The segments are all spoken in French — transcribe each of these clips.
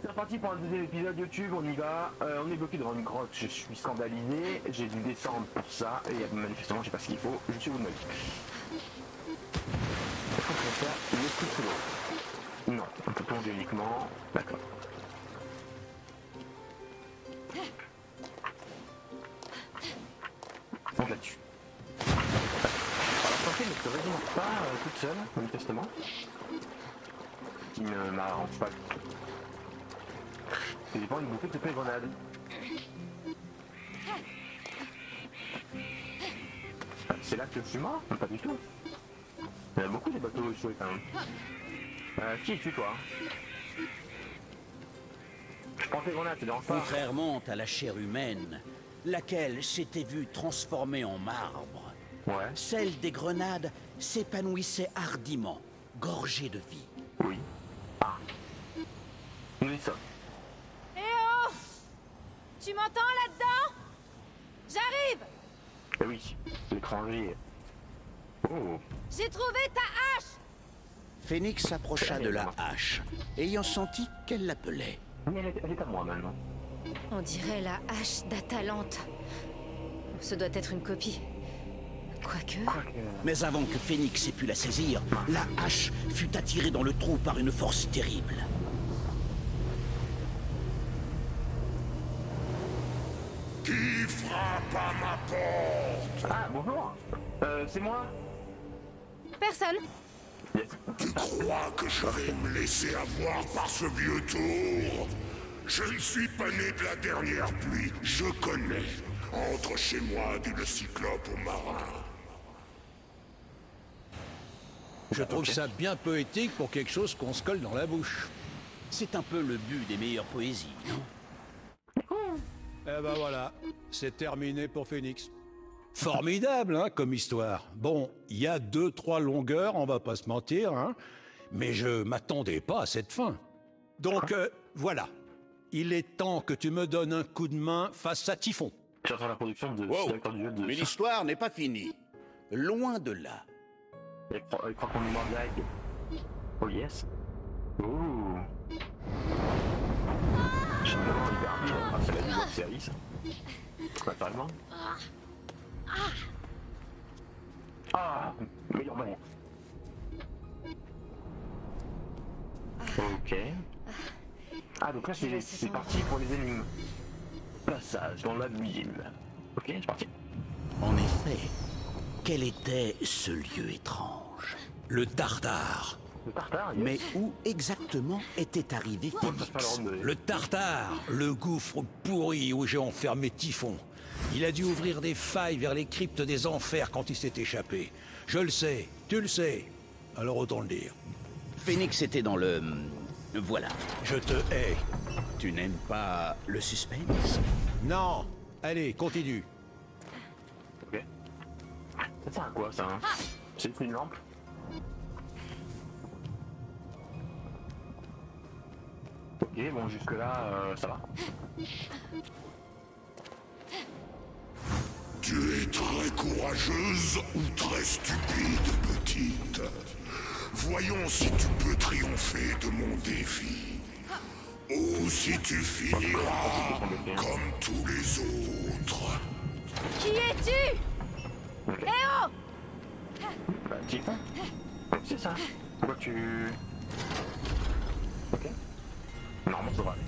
C'est reparti pour un deuxième épisode YouTube, on y va. On est bloqué devant une grotte, je suis scandalisé, j'ai dû descendre pour ça, et manifestement je sais pas ce qu'il faut, je suis au bout de ma vie. Est-ce qu'on peut faire une petite sous l'eau? Non, on peut plonger uniquement. D'accord. Monte là-dessus. Alors la santé ne se résume pas toute seule, manifestement. Qui ne m'arrange pas. J'ai pas envie de bouffer toutes les grenades. C'est là que je suis mort? Pas du tout. Il y en a beaucoup des bateaux échoués quand même. Qui es-tu toi? Je prends tes grenades, tu déranges pas? Contrairement à la chair humaine, laquelle s'était vue transformée en marbre, Ouais. celle des grenades s'épanouissait hardiment, gorgée de vie. Oui. Ah. Nous y sommes. Eh oh! Tu m'entends là-dedans? J'arrive! Eh oui, l'étranger. Oh. J'ai trouvé ta hache! Phoenix s'approcha de la hache, ayant senti qu'elle l'appelait. Mais elle est à moi maintenant. On dirait la hache d'Atalante. Ce doit être une copie. Quoique... Mais avant que Phoenix ait pu la saisir, la hache fut attirée dans le trou par une force terrible. Qui frappe à ma porte? Ah, bonjour. C'est moi. Personne. Yes. Tu crois que je vais me laisser avoir par ce vieux tour? Je ne suis pas né de la dernière pluie, je connais. Entre chez moi d'une cyclope au marin. Je trouve ça bien poétique pour quelque chose qu'on se colle dans la bouche. C'est un peu le but des meilleures poésies, non? Eh ben voilà, c'est terminé pour Phoenix. Formidable, hein, comme histoire. Bon, il y a 2-3 longueurs, on va pas se mentir, hein, mais je m'attendais pas à cette fin. Donc, voilà. Il est temps que tu me donnes un coup de main face à Typhon. J'entends la production de Wow. directeur du jeu de... Mais l'histoire n'est pas finie. Loin de là. Il croit qu'on est mort direct. Oh yes. Ouh. J'ai vraiment hyper rapide. Ah, ça va être une série ça. Naturellement. Ah, meilleur manière. Ok. Ah, donc là c'est parti pour les énigmes. Passage dans l'abîme. Ok, c'est parti. En effet, quel était ce lieu étrange? Le Tartare. Le tartare, yes. Mais où exactement était arrivé Phoenix? Le Tartare, le gouffre pourri où j'ai enfermé Typhon. Il a dû ouvrir des failles vers les cryptes des enfers quand il s'est échappé. Je le sais, tu le sais. Alors autant le dire. Phoenix était dans le... Voilà. Je te hais. Tu n'aimes pas le suspense? Non. Allez, continue. Ok. Ça sert à quoi ça hein? C'est une lampe? Ok, bon jusque là ça va. Tu es très courageuse ou très stupide, petite? Voyons si tu peux triompher de mon défi. Ou si tu finiras comme tous les autres. Qui es-tu? Ok. Eh oh! Bah Typhon. Donc c'est ça. Pourquoi tu... Ok. Normalement ça va aller.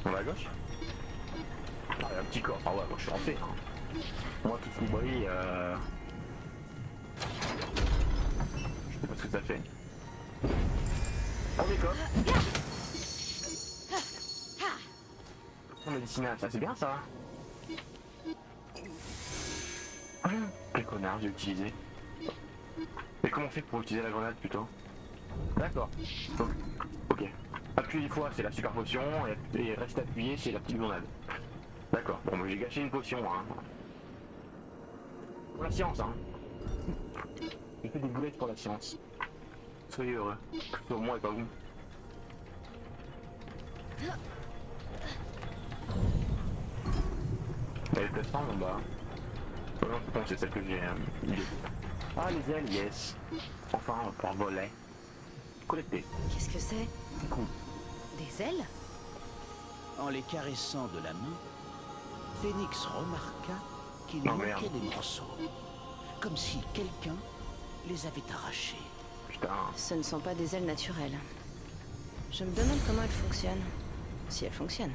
On va à gauche? Ah, il y a un petit corps. Ah ouais, moi je suis rentré. Hein. Moi tout ce qui brille, je sais pas ce que ça fait. On décolle. On médicinal, ça c'est bien ça. Quel connard j'ai utilisé. Mais comment on fait pour utiliser la grenade plutôt? D'accord. Donc, ok. Appuyer une fois c'est la super potion et reste appuyé c'est la petite grenade. D'accord. Bon, moi j'ai gâché une potion hein. Pour la science hein. J'ai fait des boulettes pour la science. Soyez heureux. Pour moi et pas vous. Il y a les plateformes en bas. Non, c'est celle que j'ai. Ah, les ailes, yes. Enfin, on va pouvoir voler. Collecter. Qu'est-ce que c'est? Des ailes? En les caressant de la main, Phénix remarqua qu'il Oh, manquait merde. des morceaux. Comme si quelqu'un les avait arrachés. Putain. Ce ne sont pas des ailes naturelles. Je me demande comment elles fonctionnent. Si elles fonctionnent.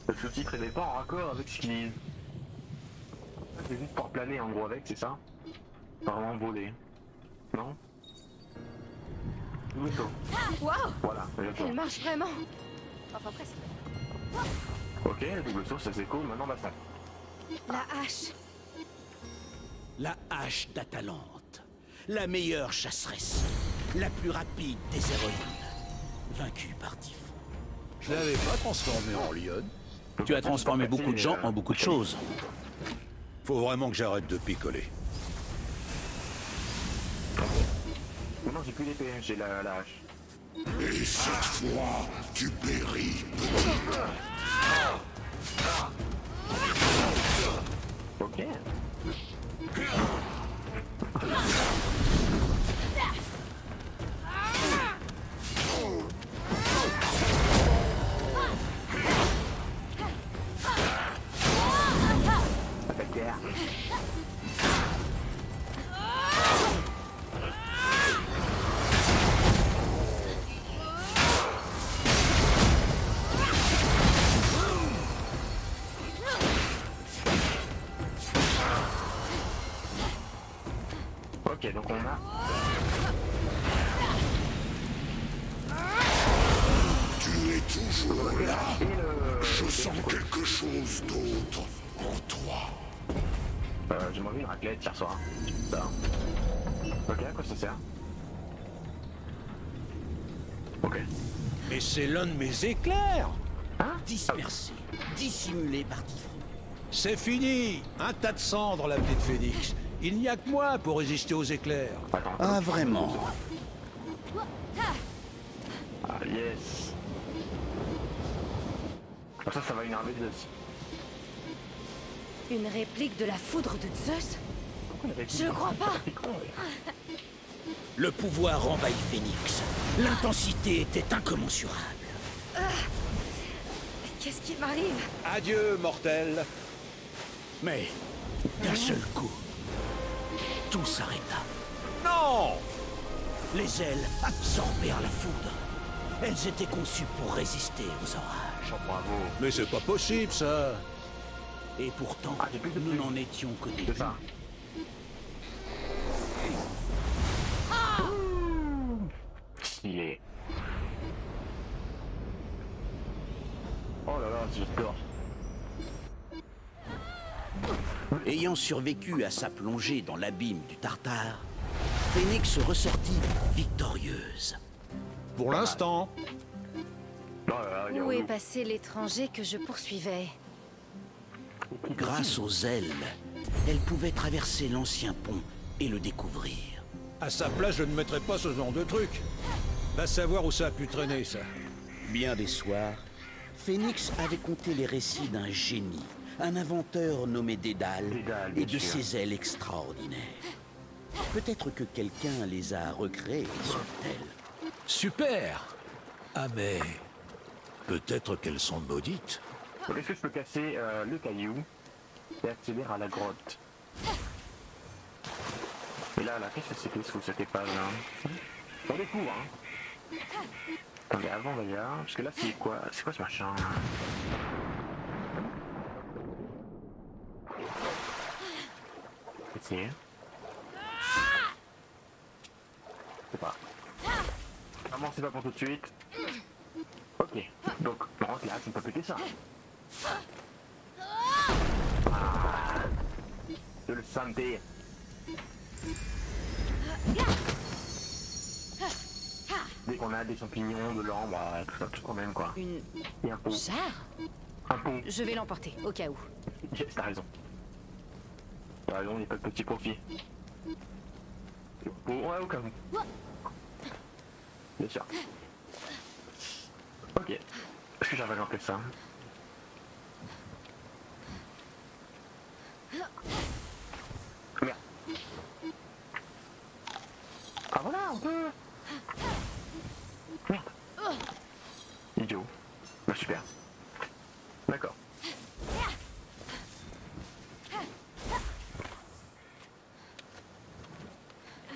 Le sous-titre n'est pas en raccord avec ce qu'ils disent. C'est juste pour planer en gros avec, c'est ça? Pas vraiment voler. Non? Double saut. Waouh! Voilà, déjà Elle marche vraiment! Enfin presque. Ok, le double saut, ça c'est cool, maintenant baston. La hache! La hache d'Atalante, la meilleure chasseresse, la plus rapide des héroïnes, vaincue par Typhon. Je l'avais pas transformé en lionne. Tu as transformé beaucoup de gens en beaucoup de choses. Faut vraiment que j'arrête de picoler. Non, j'ai plus l'épée, j'ai la hache. Et cette fois, tu péris, Ok. Ok, donc on a... tu es toujours là. Je sens quelque chose d'autre en toi. J'ai mangé une raclette hier soir. Ça. Ok, à quoi ça sert? Ok. Mais c'est l'un de mes éclairs! Dispersé, dissimulé par Typhon. C'est fini! Un tas de cendres, la petite Phénix. Il n'y a que moi pour résister aux éclairs. Attends. Ah, vraiment? Ah, yes. Comme ça va énerver Zeus. Une réplique de la foudre de Zeus? Je le crois pas! Le pouvoir envahit Phénix. L'intensité était incommensurable. Qu'est-ce qui m'arrive? Adieu, mortel. Mais, d'un seul coup, tout s'arrêta. Non! Les ailes absorbèrent la foudre. Elles étaient conçues pour résister aux orages. Oh, bravo. Mais c'est pas possible, ça. Et pourtant, Ah, j'ai plus de nous pluie. n'en étions qu'au début. C'est ça. Stylé. Oh là là, j'adore. Ayant survécu à sa plongée dans l'abîme du Tartare, Phénix ressortit victorieuse. Pour l'instant. Oh là là, il y a Où est Relou. passé l'étranger que je poursuivais? Grâce aux ailes, elle pouvait traverser l'ancien pont et le découvrir. À sa place, je ne mettrais pas ce genre de truc. Va savoir où ça a pu traîner, ça. Bien des soirs, Phénix avait conté les récits d'un génie, un inventeur nommé Dédale, Dédale, et bien de sûr. ses ailes extraordinaires. Peut-être que quelqu'un les a recréées sur elle. Super! Ah mais... Peut-être qu'elles sont maudites. Donc est-ce que je peux casser le caillou et accéder à la grotte? Et là, qu'est-ce que c'était sous cette épave là? On découvre, hein. Attendez, avant d'ailleurs, parce que là c'est quoi? C'est quoi ce machin? Essayer. Je sais pas. Vraiment c'est pas pour tout de suite. Ok, donc par contre là, tu ne peux péter ça. Ah, de le sentir. Dès qu'on a des champignons, de l'ambre, tout quand même quoi. Une Et un pont. jarre? Un pont. Je vais l'emporter, au cas où. Yes, t'as raison. T'as raison, il n'y a pas de petit profit. Ouais, au cas où. Bien sûr. Ok. Est-ce que j'arrive à remplir ça? Ah voilà, on peut. Merde. Idiot. Bah super. D'accord.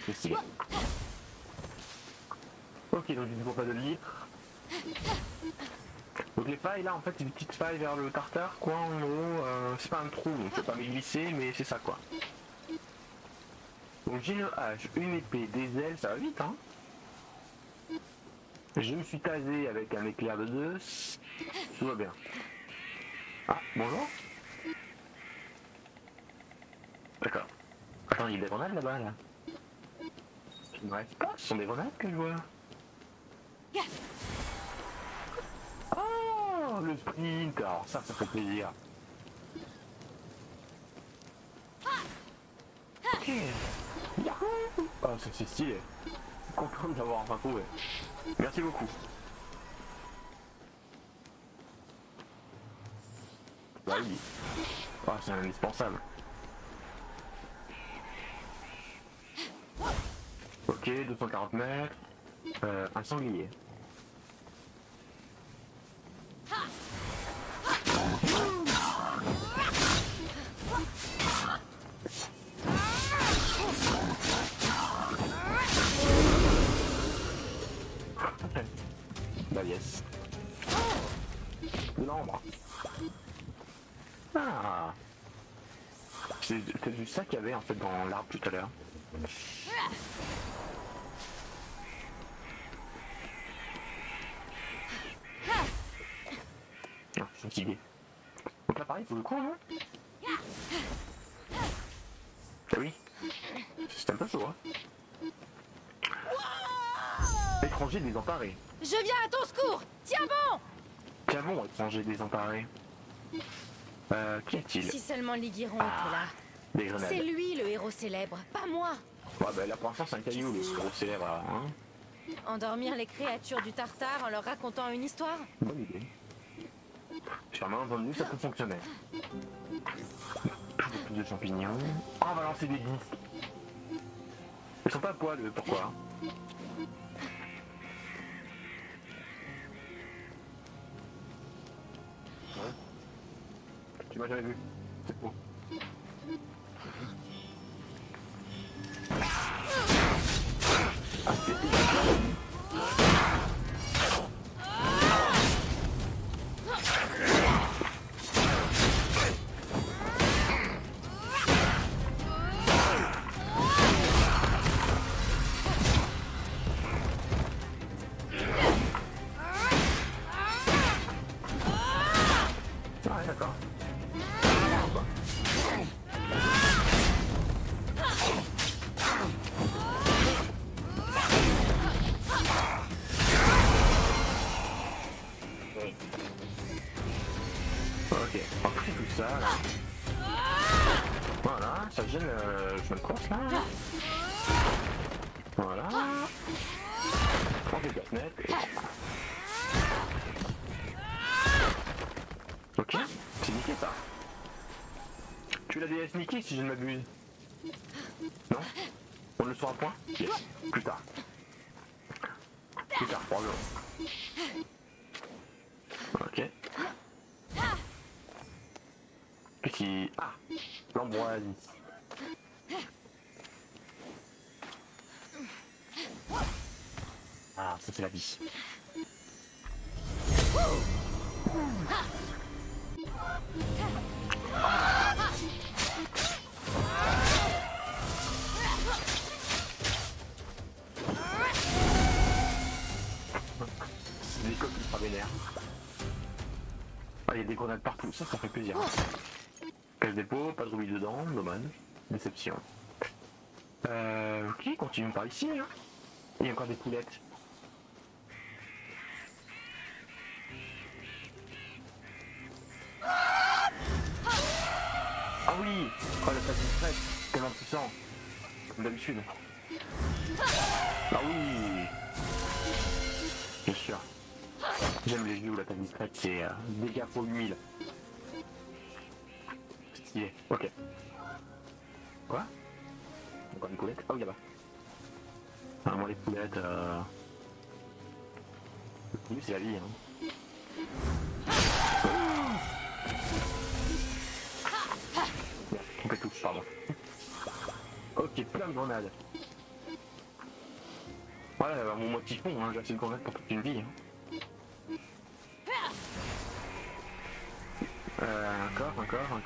C'est stylé. Ok, donc il ne faut pas de litre. Donc les failles là, en fait, c'est des petites failles vers le tartare, quoi, en gros. C'est pas un trou, donc je peux pas m'y glisser, mais c'est ça, quoi. Donc j'ai le hache, une épée, des ailes, ça va vite, hein. Je me suis tasé avec un éclair de Zeus. Tout va bien. Ah, bonjour. D'accord. Attends, il y a des grenades là-bas, là. Il ne reste pas, ce sont des grenades que je vois. Oh, le sprint. Alors ça fait plaisir. Ok. Yahoo. Oh, c'est stylé. Content de l'avoir enfin trouvé. Merci beaucoup. Bah oui. Oh, c'est indispensable. Ok, 240 mètres. Un sanglier. Bah yes. De l'ambre. Ah. C'est peut-être juste ça qu'il y avait en fait dans l'arbre tout à l'heure. Ah, je suis fatigué. Donc là pareil, il faut le coup, non? Ah oui. C'est un peu chaud, hein. Étranger désemparé. Je viens à ton secours. Tiens bon. Tiens bon, étranger désemparé. Qu'y a-t-il? Si seulement Liguiron était là. Des grenades. C'est lui le héros célèbre, pas moi. Ouais, bah là pour l'instant c'est un caillou, le héros célèbre, hein. Endormir les créatures du Tartare en leur racontant une histoire? Bonne idée. J'ai vraiment entendu, ça peut fonctionner. Plus de champignons. Oh, on va lancer des disques. Ils sont pas à poil, pourquoi? Ouais. Tu m'as jamais vu. C'est beau. Ah, c'est ouais, d'accord. Ok, on fait tout ça là. Voilà, ça gêne le chemin de course là. Voilà. On fait casse-net. Ok, c'est niqué ça. Tu l'as DS niqué si je ne m'abuse. Non? On le saura point? Yes, plus tard. Plus tard, probablement. Ok. Qu'est-ce qui... Ah, l'ambroisie. Ah, ça c'est la vie. C'est des coques ultra vénères. Ah, il y a des grenades partout, ça fait plaisir. Cache dépôt, pas de rubis dedans, dommage. Déception. Ok, continuons par ici. Hein. Il y a encore des poulettes. Ah oui! Oh la phase discrète, tellement puissant. Comme d'habitude. Ah oui! Bien sûr. J'aime les jeux où la taille discrète c'est dégâts pour 8000. C'est stylé. Ok. Quoi? Encore une coulette? Ah oui là-bas. Ah, moi les poulettes, le poulet c'est la vie, hein. On fait tout, pardon. Ok, plein de grenades. Voilà, mon mot typhon, hein, j'ai assez de grenades pour toute une vie. Hein. Encore.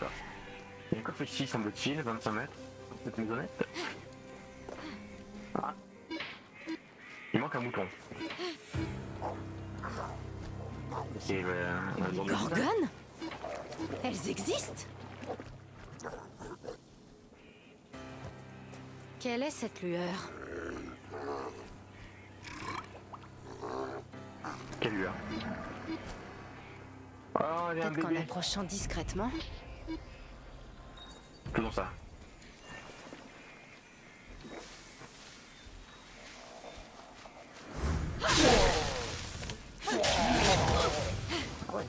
Il y a un coffre ici, semble-t-il, 25 mètres. Cette maisonnette. Ah. Il manque un mouton. C'est un genre de Gorgones? Elles existent? Quelle est cette lueur? Quelle lueur? Oh, il y a un Peut-être qu'en bébé. approchant discrètement. Faisons ça. Ouais.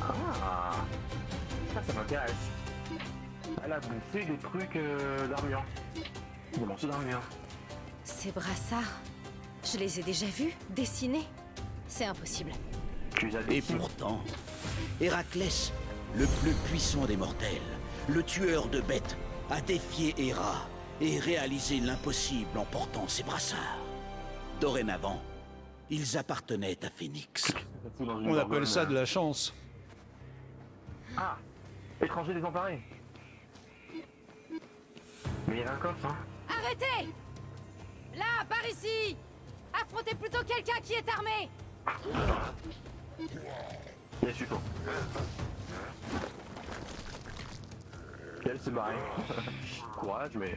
Ah, ça m'intéresse. Elle a bouffé des trucs d'armure. Des morceaux d'armure. Ces brassards, je les ai déjà vus, dessinés. C'est impossible. Tu les as Et dessinés. pourtant, Héraclès, le plus puissant des mortels, le tueur de bêtes, a défié Héra et réalisé l'impossible en portant ses brassards. Dorénavant, ils appartenaient à Phénix. On appelle ça de la chance. Ah, étranger désemparé. Mais il y avait un coffre, hein. Arrêtez! Là, par ici! Affrontez plutôt quelqu'un qui est armé! Il y a suppos. Elle s'est barrée. Courage, mais...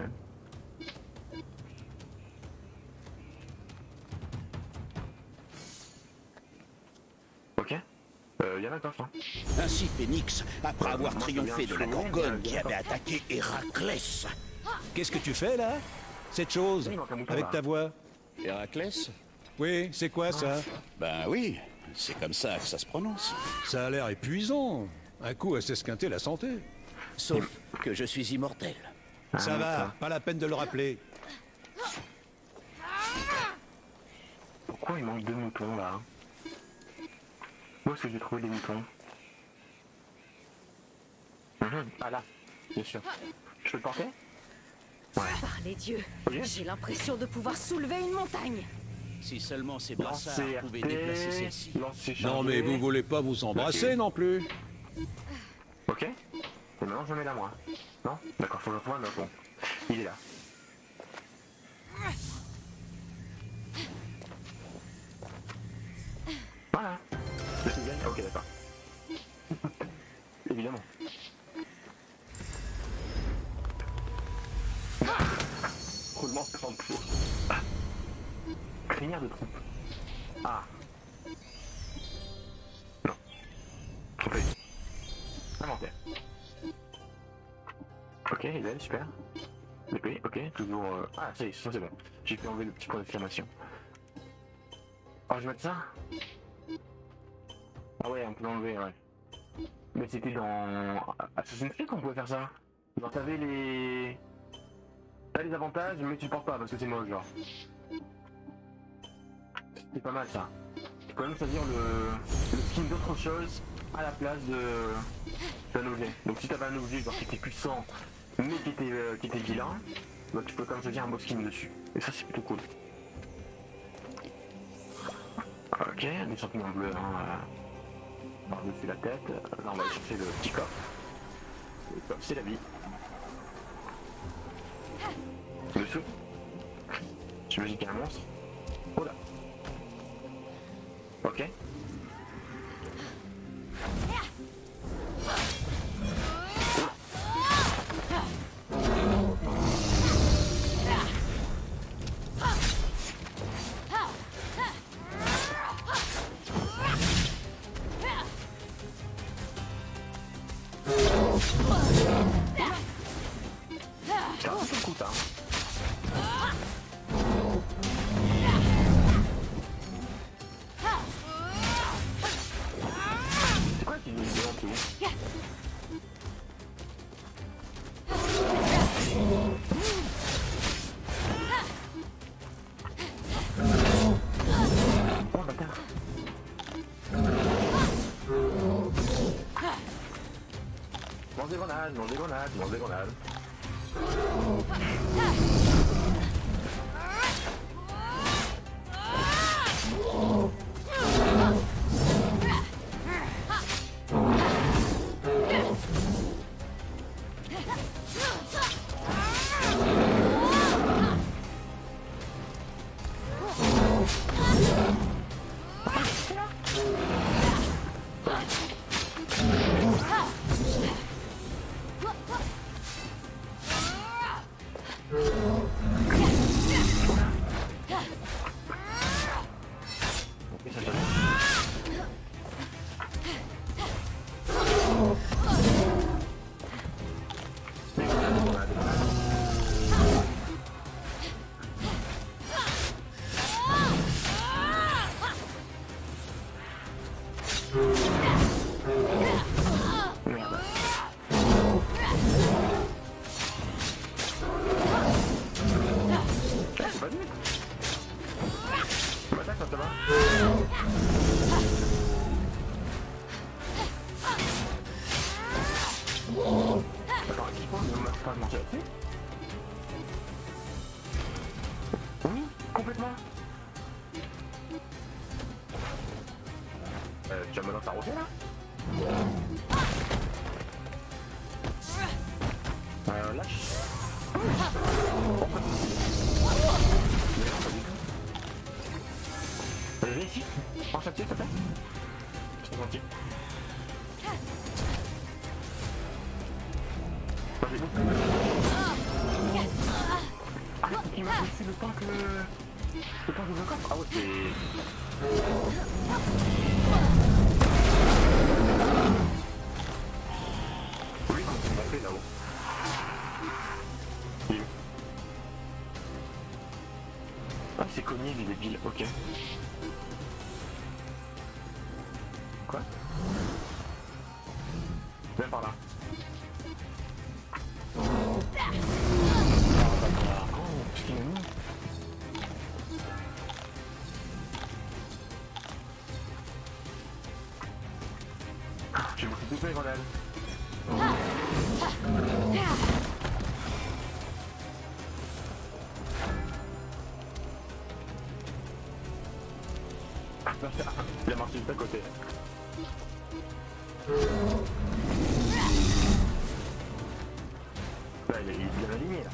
Ok. Il y avait un coffre, hein. Ainsi Phénix, après avoir moi, triomphé je de la viens de Gorgone trouver, qui avait attaqué Héraclès. Qu'est-ce que tu fais là? Cette chose? Il manque un mouton, Avec là. ta voix? Héraclès? Oui, c'est quoi ça? Ben oui, c'est comme ça que ça se prononce. Ça a l'air épuisant. Un coup à s'esquinter la santé. Sauf que je suis immortel. Ça va, pas la peine de le rappeler. Pourquoi il manque deux moutons, là? Où est-ce que j'ai trouvé des moutons? Ah là, bien sûr. Je peux le porter? Ouais. Par les dieux, Oui. j'ai l'impression de pouvoir soulever une montagne. Si seulement ces brassards Lancer pouvaient RT, déplacer celle-ci. lancer Non chargé. mais vous voulez pas vous embrasser non plus? Ok. Et maintenant je le mets là, moi. Non? D'accord, faut que je trouve un autre. Bon. Il est là. Voilà. Le signal. Ok, d'accord. Évidemment. Roulement de tambour. Crinière de troupe. Ah. Non. Trompé. Inventaire. Ok, il est super. L'épée, ok, toujours... Ah, ça y est, c'est bon. J'ai pu enlever le petit point d'exclamation. Oh, je vais mettre ça? Ah ouais, on peut l'enlever, ouais. Mais c'était dans... Assassin's Creed qu'on pouvait faire ça. Genre, t'avais les... T'as les avantages, mais tu le portes pas parce que c'est moche, genre. C'est pas mal, ça. Tu peux même choisir le skin d'autre chose à la place d'un objet. Donc si t'avais un objet genre qui était puissant mais qui était vilain, bah, tu peux quand même choisir un beau skin dessus. Et ça c'est plutôt cool. Ok, des champignons bleus hein, par-dessus la tête. Là on va aller chercher le petit coffre. Le coffre c'est la vie. Dessous. J'imagine qu'il y a un monstre. Oh là. Ok. C'est un peu coup, ça. C'est quoi qui nous dit en tout? Oh bâtard. Mange des grenades, mange des grenades, mange des grenades. Oui, complètement. Tu vas me lancer un rocher là? Lâche. Mais non, pas du tout. Viens ici, prends ça dessus, s'il te plaît. Je t'ai menti. Vas-y, go. Ah, il m'a laissé le temps que... Le temps que je me coffre. Ah ouais, c'est... Oui, quand c'est monté là-haut. Ah, c'est cogné, il est débile, ok. Quoi? Viens par là. Oh, bâtard. Oh, qu'est-ce qu'il a mis? J'ai beaucoup de double grenades. Il a marché juste à côté. Là, il est bien aligné là.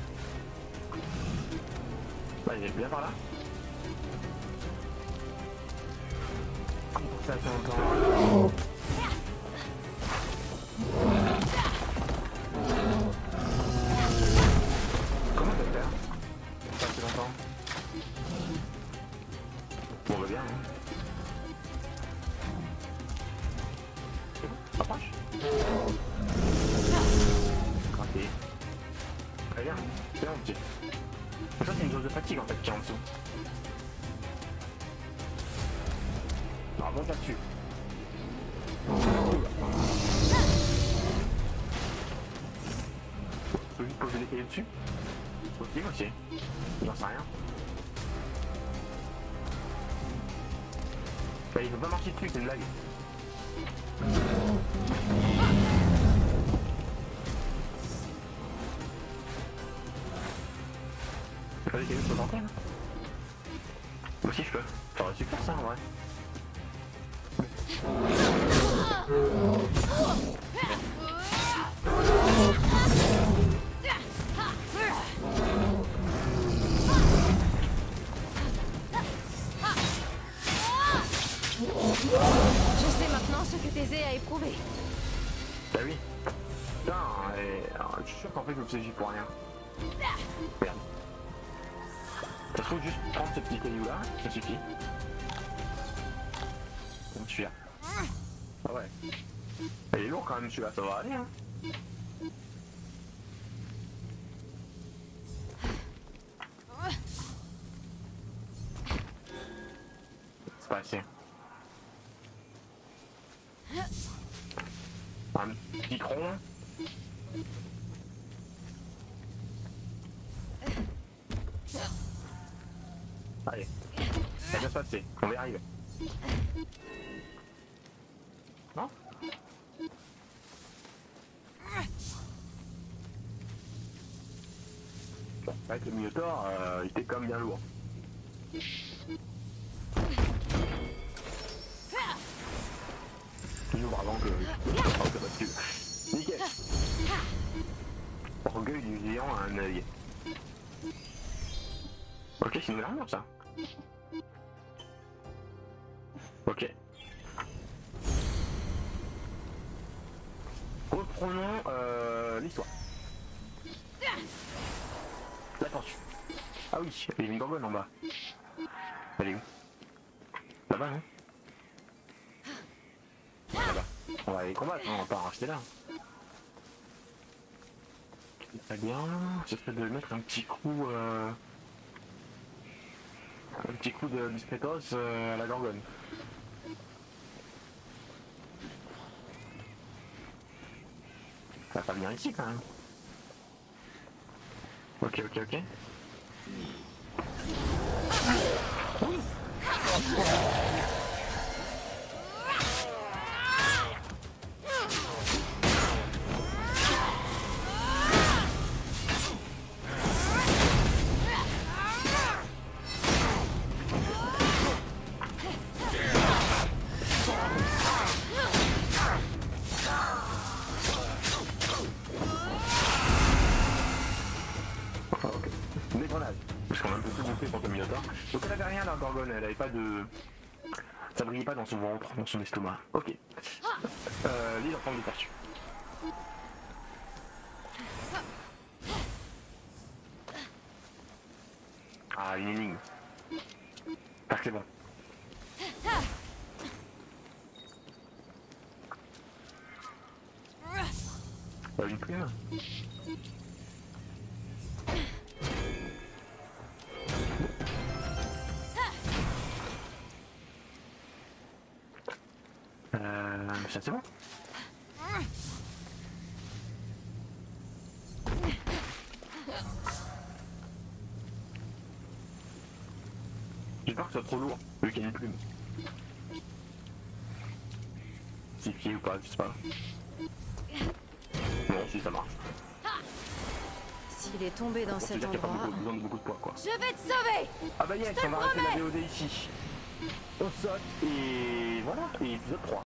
Là, il est bien par là. Ça fait longtemps. Comment ça faire? Ça fait longtemps. Bon, on va bien, hein. Approche. Craqué. Très bien, c'est bon petit. Ça c'est une dose de fatigue en fait qui est en dessous. Non, monte là-dessus. Je peux vite poser les pieds dessus. Possible aussi. J'en sais rien. Bah, il faut pas marcher dessus, c'est une blague. Il fallait qu'il y ait une antenne. Moi aussi je peux. J'aurais su faire ça en vrai. Je sais maintenant ce que Thésée a éprouvé. Bah oui. Putain, je suis sûr qu'en fait je le faisais pour rien. Merde. Ça se trouve juste prendre ce petit caillou là, ça suffit. Bon, celui-là. Ah ouais. Il est lourd quand même celui-là, ça va aller hein. passer. Un petit tronc. Allez, ça va bien se passer, on va y arriver. Non? Bon, avec le Minotaur, il était quand même bien lourd. Toujours avant que ça bascule. Nickel. Orgueil du géant à un œil. Ok, c'est une nouvelle armure ça. Ok. Reprenons l'histoire. La tortue. Ah oui, il y a une gorgone en bas. Elle est où? Là-bas, non? Là-bas. On va aller combattre, on va pas en racheter là. Très bien, ce serait de mettre un petit coup de discretos à la gorgone. Ça va pas venir ici quand même. Ok. Des grenades, parce qu'on a un peu tout bouffé contre le Minotaur. Donc elle avait rien la gorgone, elle avait pas de... Ça brillait pas dans son ventre, dans son estomac. Ok. L'île en forme de tortue. Ah, une énigme. Ah, c'est bon. Une plume. Ça c'est bon. J'ai peur que ce soit trop lourd, vu qu'il y a une plume. Si pied ou pas, je sais pas. Non, si ça marche. S'il est tombé dans cet endroit... Il n'y a pas besoin de beaucoup de poids, quoi. Je vais te sauver! Ah bah yes, on va arrêter la VOD ici. On saute et voilà, et épisode 3.